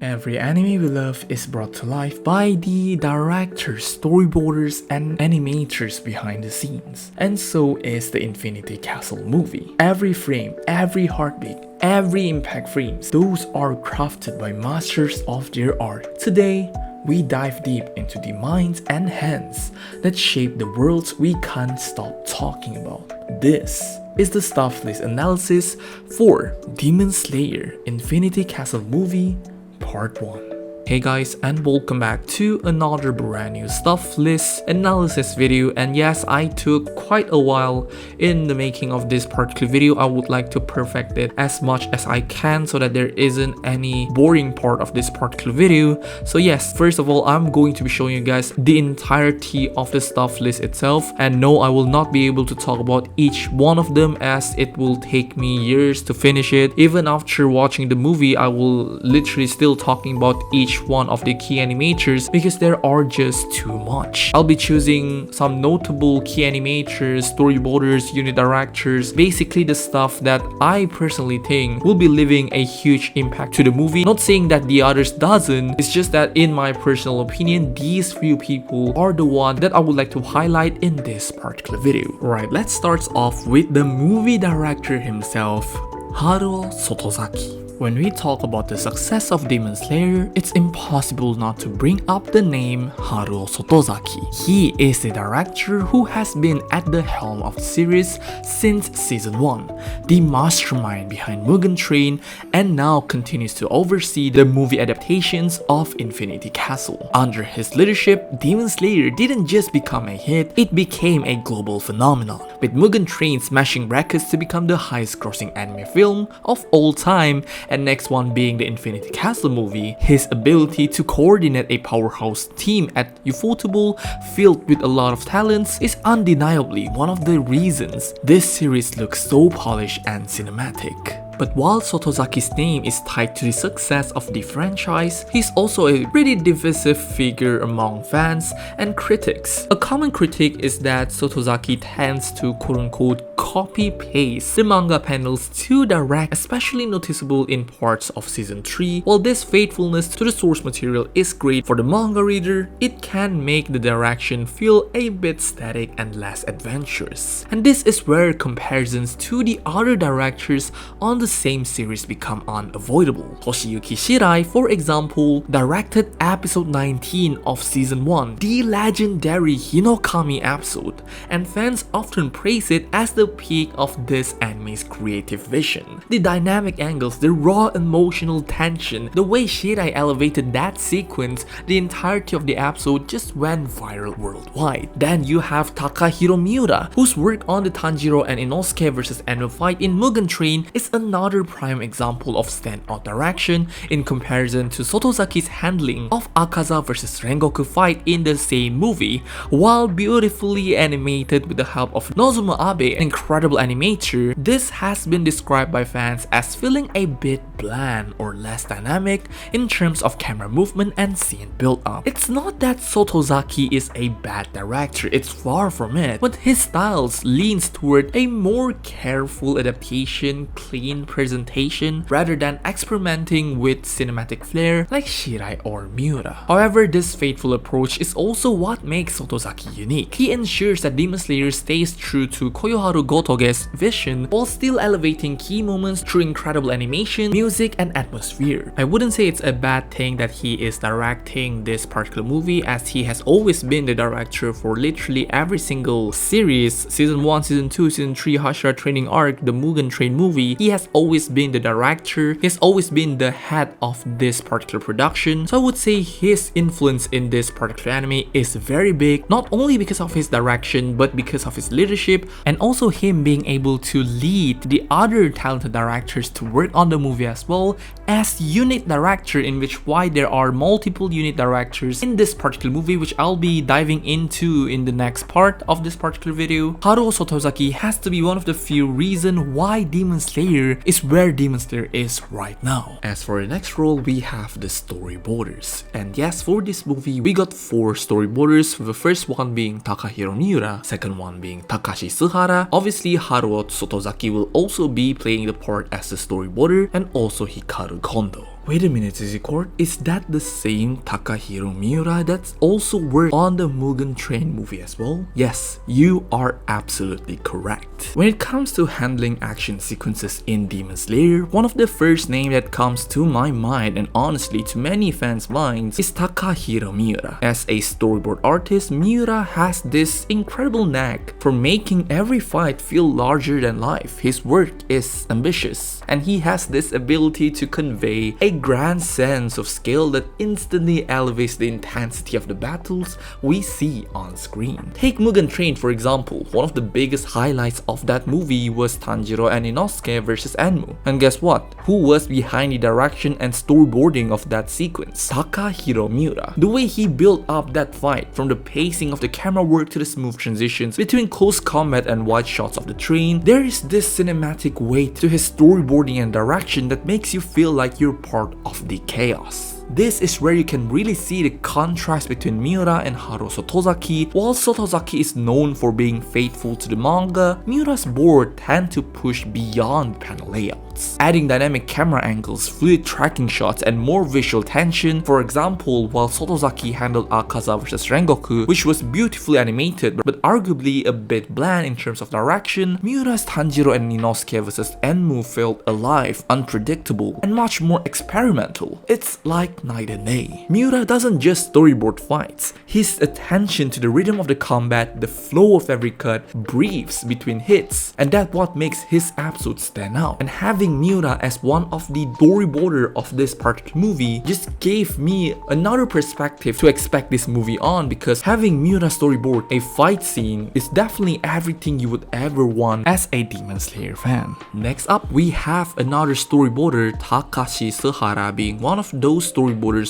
Every anime we love is brought to life by the directors, storyboarders, and animators behind the scenes. And so is the Infinity Castle movie. Every frame, every heartbeat, every impact frames, those are crafted by masters of their art. Today, we dive deep into the minds and hands that shape the worlds we can't stop talking about. This is the stuff list analysis for Demon Slayer Infinity Castle movie Part 1. Hey guys, and welcome back to another brand new stuff list analysis video. And yes, I took quite a while in the making of this particular video. I would like to perfect it as much as I can so that there isn't any boring part of this particular video. So yes, first of all, I'm going to be showing you guys the entirety of the stuff list itself. And no, I will not be able to talk about each one of them as it will take me years to finish it. Even after watching the movie, I will literally still talking about each one of the key animators because there are just too much. I'll be choosing some notable key animators, storyboarders, unit directors, basically the stuff that I personally think will be leaving a huge impact to the movie. Not saying that the others doesn't, it's just that in my personal opinion, these few people are the one that I would like to highlight in this particular video. Right, let's start off with the movie director himself, Haruo Sotozaki. When we talk about the success of Demon Slayer, it's impossible not to bring up the name Haruo Sotozaki. He is the director who has been at the helm of the series since season 1, the mastermind behind Mugen Train, and now continues to oversee the movie adaptations of Infinity Castle. Under his leadership, Demon Slayer didn't just become a hit, it became a global phenomenon, with Mugen Train smashing records to become the highest grossing anime film of all time, and next one being the Infinity Castle movie. His ability to coordinate a powerhouse team at Ufotable filled with a lot of talents is undeniably one of the reasons this series looks so polished and cinematic. But while Sotozaki's name is tied to the success of the franchise, he's also a pretty divisive figure among fans and critics. A common critique is that Sotozaki tends to quote-unquote copy-paste the manga panels too direct, especially noticeable in parts of season 3. While this faithfulness to the source material is great for the manga reader, it can make the direction feel a bit static and less adventurous. And this is where comparisons to the other directors on the same series become unavoidable. Toshiyuki Shirai, for example, directed episode 19 of season 1, the legendary Hinokami episode, and fans often praise it as the peak of this anime's creative vision. The dynamic angles, the raw emotional tension, the way Shirai elevated that sequence, the entirety of the episode just went viral worldwide. Then you have Takahiro Miura, whose work on the Tanjiro and Inosuke vs Endo fight in Mugen Train is another prime example of standout direction in comparison to Sotozaki's handling of Akaza vs Rengoku fight in the same movie. While beautifully animated with the help of Nozomu Abe, an incredible animator, this has been described by fans as feeling a bit bland or less dynamic in terms of camera movement and scene build-up. It's not that Sotozaki is a bad director, it's far from it, but his styles leans toward a more careful adaptation, clean presentation, rather than experimenting with cinematic flair like Shirai or Miura. However, this faithful approach is also what makes Sotozaki unique. He ensures that Demon Slayer stays true to Koyoharu Gotoge's vision while still elevating key moments through incredible animation, music, and atmosphere. I wouldn't say it's a bad thing that he is directing this particular movie, as he has always been the director for literally every single series. Season 1, Season 2, Season 3, Hashira Training Arc, the Mugen Train movie. He has always been the director, he has always been the head of this particular production. So I would say his influence in this particular anime is very big, not only because of his direction, but because of his leadership, and also him being able to lead the other talented directors to work on the movie as well as unit director, in which why there are multiple unit directors in this particular movie, which I'll be diving into in the next part of this particular video. Haruo Sotozaki has to be one of the few reasons why Demon Slayer is where Demon Slayer is right now. As for the next role, we have the storyboarders. And yes, for this movie, we got 4 storyboarders, the first one being Takahiro Miura, second one being Takashi Suhara. Obviously, Haruo Sotozaki will also be playing the part as the storyboarder, and also Hikaru Kondo. Wait a minute, Court, is that the same Takahiro Miura that's also worked on the Mugen Train movie as well? Yes, you are absolutely correct. When it comes to handling action sequences in Demon Slayer, one of the first names that comes to my mind, and honestly to many fans' minds, is Takahiro Miura. As a storyboard artist, Miura has this incredible knack for making every fight feel larger than life. His work is ambitious, and he has this ability to convey a grand sense of scale that instantly elevates the intensity of the battles we see on screen. Take Mugen Train for example. One of the biggest highlights of that movie was Tanjiro and Inosuke versus Enmu. And guess what? Who was behind the direction and storyboarding of that sequence? Takahiro Miura. The way he built up that fight, from the pacing of the camera work to the smooth transitions between close combat and wide shots of the train, there is this cinematic weight to his storyboarding and direction that makes you feel like you're part of the chaos. This is where you can really see the contrast between Miura and Haruo Sotozaki. While Sotozaki is known for being faithful to the manga, Miura's board tend to push beyond panel layouts, adding dynamic camera angles, fluid tracking shots, and more visual tension. For example, while Sotozaki handled Akaza vs Rengoku, which was beautifully animated but arguably a bit bland in terms of direction, Miura's Tanjiro and Inosuke vs Enmu felt alive, unpredictable, and much more experimental. It's like night and day. Miura doesn't just storyboard fights. His attention to the rhythm of the combat, the flow of every cut, breathes between hits, and that's what makes his episodes stand out. And having Miura as one of the storyboarder of this particular movie just gave me another perspective to expect this movie on, because having Miura storyboard a fight scene is definitely everything you would ever want as a Demon Slayer fan. Next up, we have another storyboarder, Takashi Suhara, being one of those storyboarders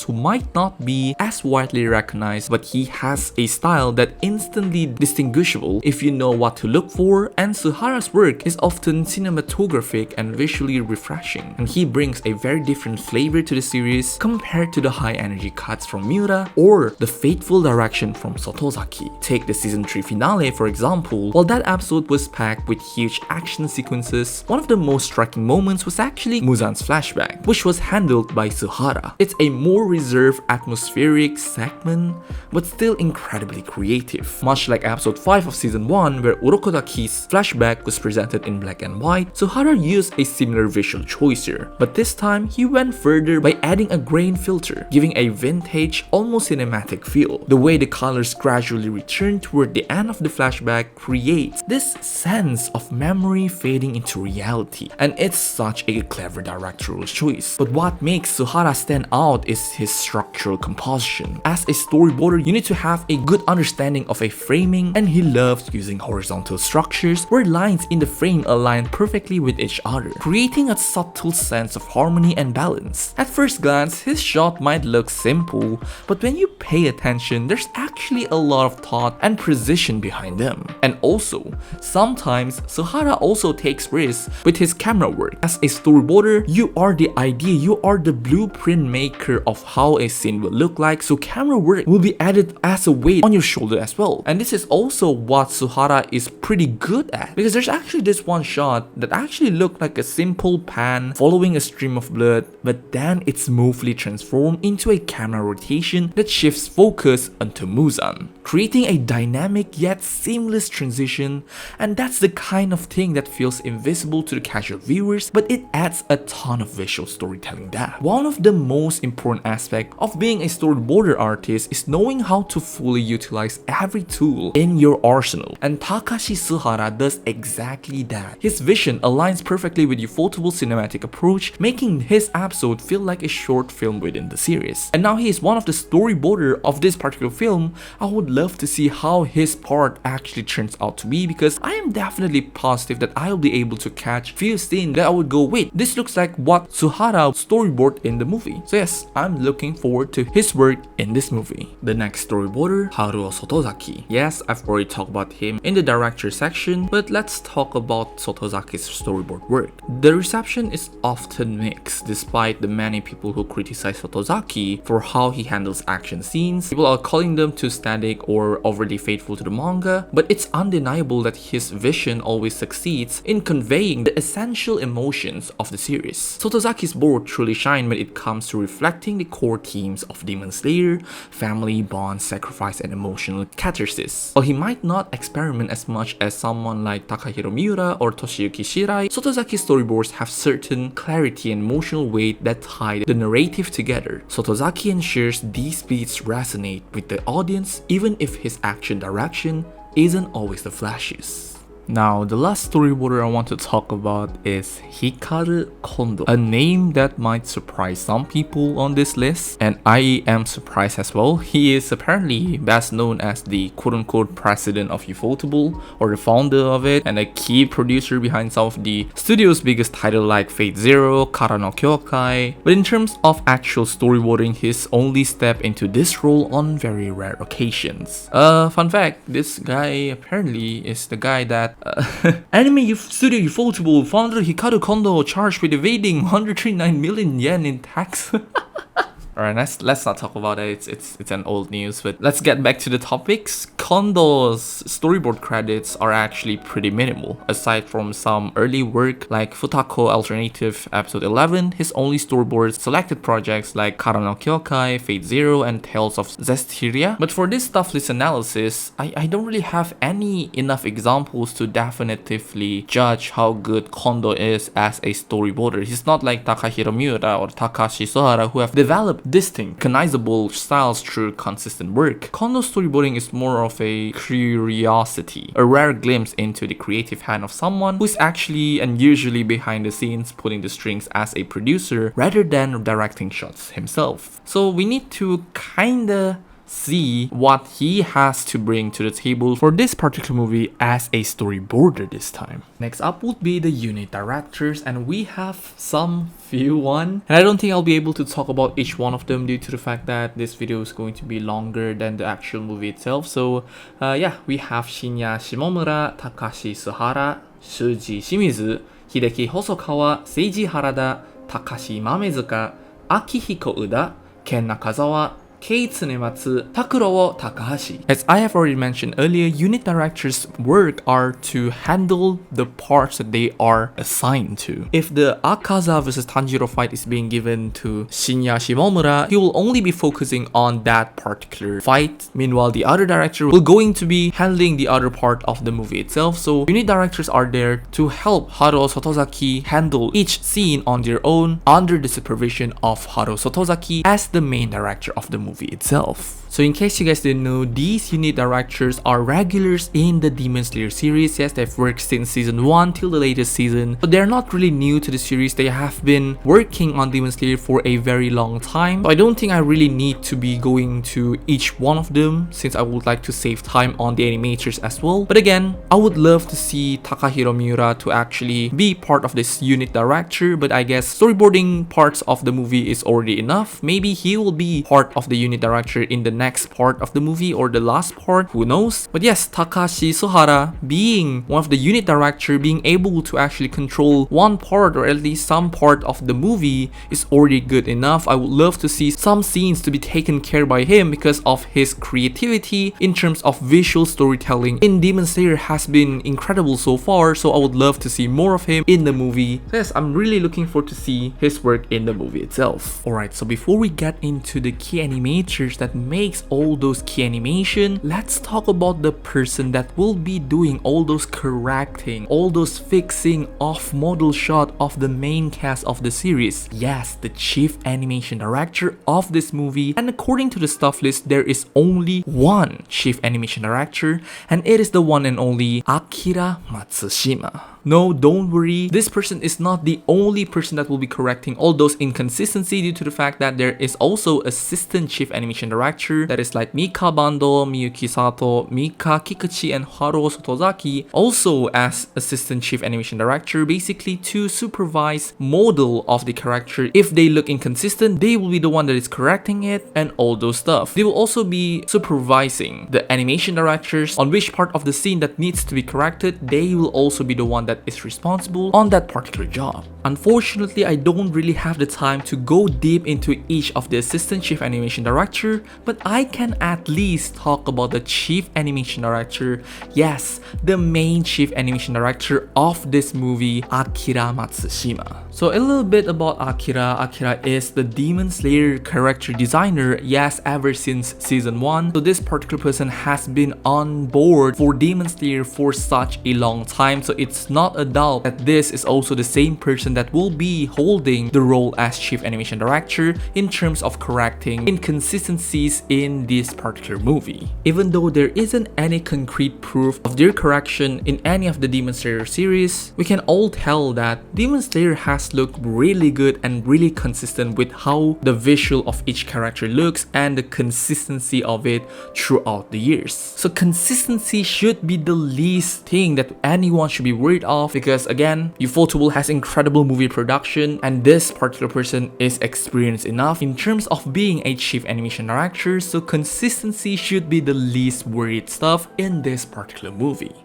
who might not be as widely recognized, but he has a style that instantly distinguishable if you know what to look for, and Suhara's work is often cinematographic and visually refreshing, and he brings a very different flavor to the series compared to the high energy cuts from Miura or the faithful direction from Sotozaki. Take the season 3 finale for example. While that episode was packed with huge action sequences, one of the most striking moments was actually Muzan's flashback, which was handled by Suhara. It's a more reserved, atmospheric segment, but still incredibly creative. Much like episode 5 of season 1, where Urokodaki's flashback was presented in black and white, Suhara used a similar visual choice here, but this time he went further by adding a grain filter, giving a vintage, almost cinematic feel. The way the colors gradually return toward the end of the flashback creates this sense of memory fading into reality, and it's such a clever directorial choice. But what makes Suhara stand out is his structural composition. As a storyboarder, you need to have a good understanding of a framing, and he loves using horizontal structures where lines in the frame align perfectly with each other, creating a subtle sense of harmony and balance. At first glance, his shot might look simple, but when you pay attention, there's actually a lot of thought and precision behind them. And also, sometimes Suhara also takes risks with his camera work. As a storyboarder, you are the idea, you are the blueprint maker of how a scene will look like, so camera work will be added as a weight on your shoulder as well. And this is also what Suhara is pretty good at, because there's actually this one shot that actually looked like a simple pan following a stream of blood, but then it's smoothly transformed into a camera rotation that shifts focus onto Muzan, creating a dynamic yet seamless transition. And that's the kind of thing that feels invisible to the casual viewers, but it adds a ton of visual storytelling depth. One of the most important aspect of being a storyboarder artist is knowing how to fully utilize every tool in your arsenal, and Takashi Suhara does exactly that. His vision aligns perfectly with the ufotable cinematic approach, making his episode feel like a short film within the series. And now he is one of the storyboarder of this particular film. I would love to see how his part actually turns out to be, because I am definitely positive that I will be able to catch few scenes that I would go, wait, this looks like what Suhara storyboarded in the movie. So yes, I'm looking forward to his work in this movie. The next storyboarder, Haruo Sotozaki. Yes, I've already talked about him in the director section, but let's talk about Sotozaki's storyboard work. The The reception is often mixed, despite the many people who criticize Sotozaki for how he handles action scenes. People are calling them too static or overly faithful to the manga, but it's undeniable that his vision always succeeds in conveying the essential emotions of the series. Sotozaki's board truly shine when it comes to reflecting the core themes of Demon Slayer: family, bonds, sacrifice, and emotional catharsis. While he might not experiment as much as someone like Takahiro Miura or Toshiyuki Shirai, Sotozaki's storyboards have certain clarity and emotional weight that tie the narrative together. Sotozaki ensures these beats resonate with the audience even if his action direction isn't always the flashiest. Now, the last storyboarder I want to talk about is Hikaru Kondo, a name that might surprise some people on this list, and I am surprised as well. He is apparently best known as the quote-unquote president of Ufotable, or the founder of it, and a key producer behind some of the studio's biggest titles like Fate Zero, Kara no Kyokai. But in terms of actual storyboarding, he's only stepped into this role on very rare occasions. Fun fact, this guy apparently is the guy that anime studio Ufotable founder Hikaru Kondo charged with evading 139 million yen in tax. Alright, let's not talk about it. It's an old news, but let's get back to the topics. Kondo's storyboard credits are actually pretty minimal. Aside from some early work like Futako Alternative Episode 11, his only storyboards selected projects like Kara no Kyokai, Fate Zero, and Tales of Zestiria. But for this tough list analysis, I don't really have enough examples to definitively judge how good Kondo is as a storyboarder. He's not like Takahiro Miura or Takashi Sohara, who have developed distinct, recognizable styles through consistent work. Kondo's storyboarding is more of a curiosity, a rare glimpse into the creative hand of someone who is actually and usually behind the scenes pulling the strings as a producer rather than directing shots himself. So we need to kinda see what he has to bring to the table for this particular movie as a storyboarder this time. Next up would be the unit directors, and we have some few one, and I don't think I'll be able to talk about each one of them due to the fact that this video is going to be longer than the actual movie itself. So yeah, we have Shinya Shimomura, Takashi Suhara, Shuji Shimizu, Hideki Hosokawa, Seiji Harada, Takashi Mamezuka, Akihiko Uda, Ken Nakazawa, Kei Tsunematsu, Takuro Takahashi. As I have already mentioned earlier, unit directors' work are to handle the parts that they are assigned to. If the Akaza vs Tanjiro fight is being given to Shinya Shimomura, he will only be focusing on that particular fight. Meanwhile, the other director will going to be handling the other part of the movie itself. So unit directors are there to help Haro Sotozaki handle each scene on their own under the supervision of Haro Sotozaki as the main director of the movie itself. So in case you guys didn't know, these unit directors are regulars in the Demon Slayer series. Yes, they've worked since season 1 till the latest season, but they're not really new to the series. They have been working on Demon Slayer for a very long time. So I don't think I really need to be going to each one of them, since I would like to save time on the animators as well. But again, I would love to see Takahiro Miura to actually be part of this unit director, but I guess storyboarding parts of the movie is already enough. Maybe he will be part of the unit director in the next part of the movie or the last part, who knows. But yes, Takashi Sohara being one of the unit director, being able to actually control one part or at least some part of the movie is already good enough. I would love to see some scenes to be taken care by him because of his creativity in terms of visual storytelling in Demon Slayer has been incredible so far, so I would love to see more of him in the movie. So yes, I'm really looking forward to see his work in the movie itself. Alright, so before we get into the key animators that makes all those key animation, let's talk about the person that will be doing all those correcting, all those fixing off model shot of the main cast of the series. Yes, the chief animation director of this movie, and according to the stuff list, there is only one chief animation director, and it is the one and only Akira Matsushima. No, don't worry, this person is not the only person that will be correcting all those inconsistencies due to the fact that there is also assistant chief animation director that is like Mika Bando, Miyuki Sato, Mika Kikuchi, and Haro Sotozaki also as assistant chief animation director, basically to supervise model of the character. If they look inconsistent, they will be the one that is correcting it and all those stuff. They will also be supervising the animation directors on which part of the scene that needs to be corrected. They will also be the one that is responsible on that particular job. Unfortunately, I don't really have the time to go deep into each of the assistant chief animation director, but I can at least talk about the chief animation director, yes, the main chief animation director of this movie, Akira Matsushima. So a little bit about Akira. Akira is the Demon Slayer character designer, yes, ever since season 1. So this particular person has been on board for Demon Slayer for such a long time, so it's not a doubt that this is also the same person that will be holding the role as chief animation director in terms of correcting inconsistencies in this particular movie. Even though there isn't any concrete proof of their correction in any of the Demon Slayer series, we can all tell that Demon Slayer has looked really good and really consistent with how the visual of each character looks and the consistency of it throughout the years. So consistency should be the least thing that anyone should be worried of, because again, Ufotable has incredible movie production and this particular person is experienced enough in terms of being a chief animation director, so consistency should be the least worried stuff in this particular movie.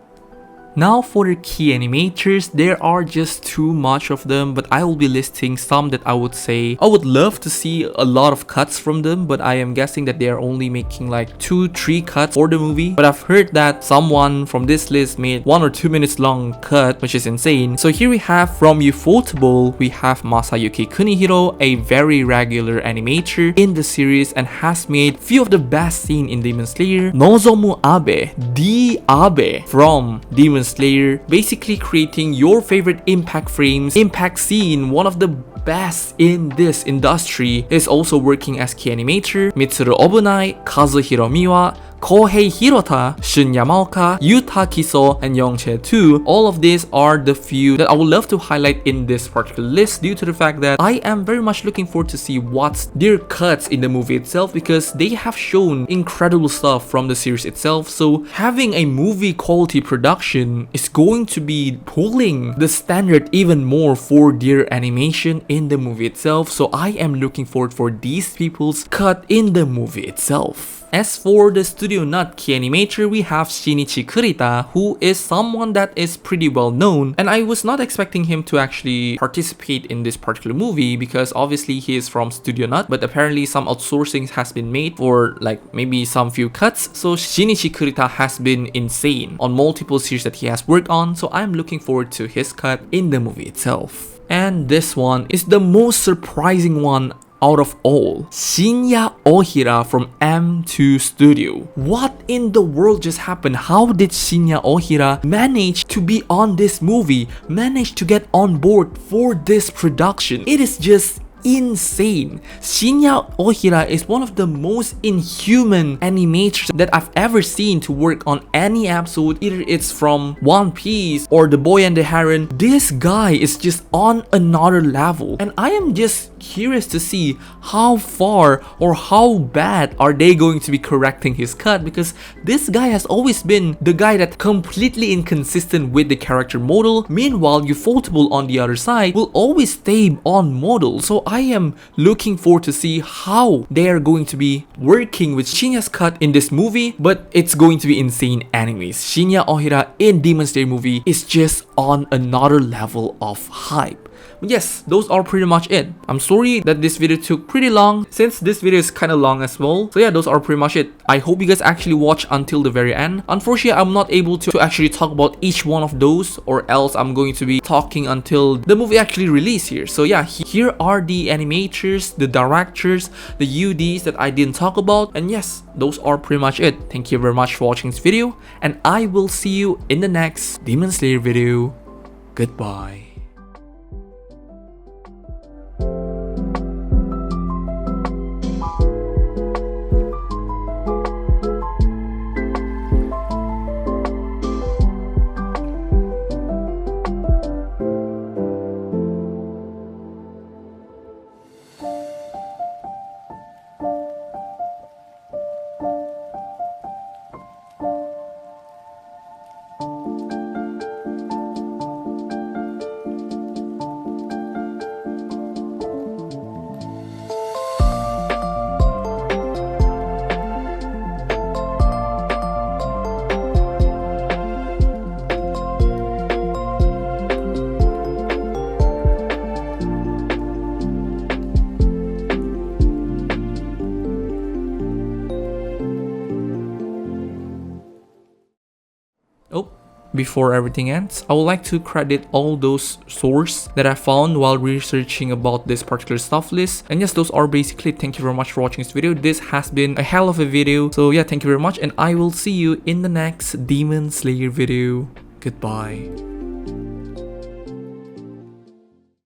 Now for the key animators, there are just too much of them, but I will be listing some that I would say I would love to see a lot of cuts from them, but I am guessing that they are only making like 2-3 cuts for the movie. But I've heard that someone from this list made 1 or 2 minutes long cut, which is insane. So here we have from Ufotable, we have Masayuki Kunihiro, a very regular animator in the series and has made few of the best scenes in Demon Slayer. Nozomu Abe, the Abe from Demon Slayer, basically creating your favorite impact frames, impact scene, one of the best in this industry, is also working as key animator. Mitsuru Obunai, Kazuhiro Miwa, Kohei Hirota, Shun Yamaoka, Yuta Kiso, and Yongche Tu. All of these are the few that I would love to highlight in this particular list due to the fact that I am very much looking forward to see what's their cuts in the movie itself, because they have shown incredible stuff from the series itself. So having a movie quality production is going to be pulling the standard even more for their animation in the movie itself. So I am looking forward for these people's cut in the movie itself. As for the Studio Nut key animator, we have Shinichi Kurita, who is someone that is pretty well known, and I was not expecting him to actually participate in this particular movie because obviously he is from Studio Nut, but apparently some outsourcing has been made for like maybe some few cuts. So Shinichi Kurita has been insane on multiple series that he has worked on, so I'm looking forward to his cut in the movie itself. And this one is the most surprising one out of all. Shinya Ohira from M2 Studio. What in the world just happened? How did Shinya Ohira manage to be on this movie? Manage to get on board for this production? It is just insane. Shinya Ohira is one of the most inhuman animators that I've ever seen to work on any episode, either it's from One Piece or The Boy and the Heron. This guy is just on another level, and I am just curious to see how far or how bad are they going to be correcting his cut, because this guy has always been the guy that completely inconsistent with the character model. Meanwhile, Ufotable on the other side will always stay on model. So I am looking forward to see how they are going to be working with Shinya's cut in this movie, but it's going to be insane anyways. Shinya Ohira in Demon Slayer movie is just on another level of hype. But yes, those are pretty much it. I'm sorry that this video took pretty long, since this video is kind of long as well. So yeah, those are pretty much it. I hope you guys actually watch until the very end. Unfortunately, I'm not able to actually talk about each one of those, or else I'm going to be talking until the movie actually release here. So yeah, here are the animators, the directors, the UDs that I didn't talk about. And yes, those are pretty much it. Thank you very much for watching this video, and I will see you in the next Demon Slayer video. Goodbye. before everything ends, I would like to credit all those sources that I found while researching about this particular stuff list. And yes, those are basically it. Thank you very much for watching this video. This has been a hell of a video. So yeah, thank you very much, and I will see you in the next Demon Slayer video. Goodbye.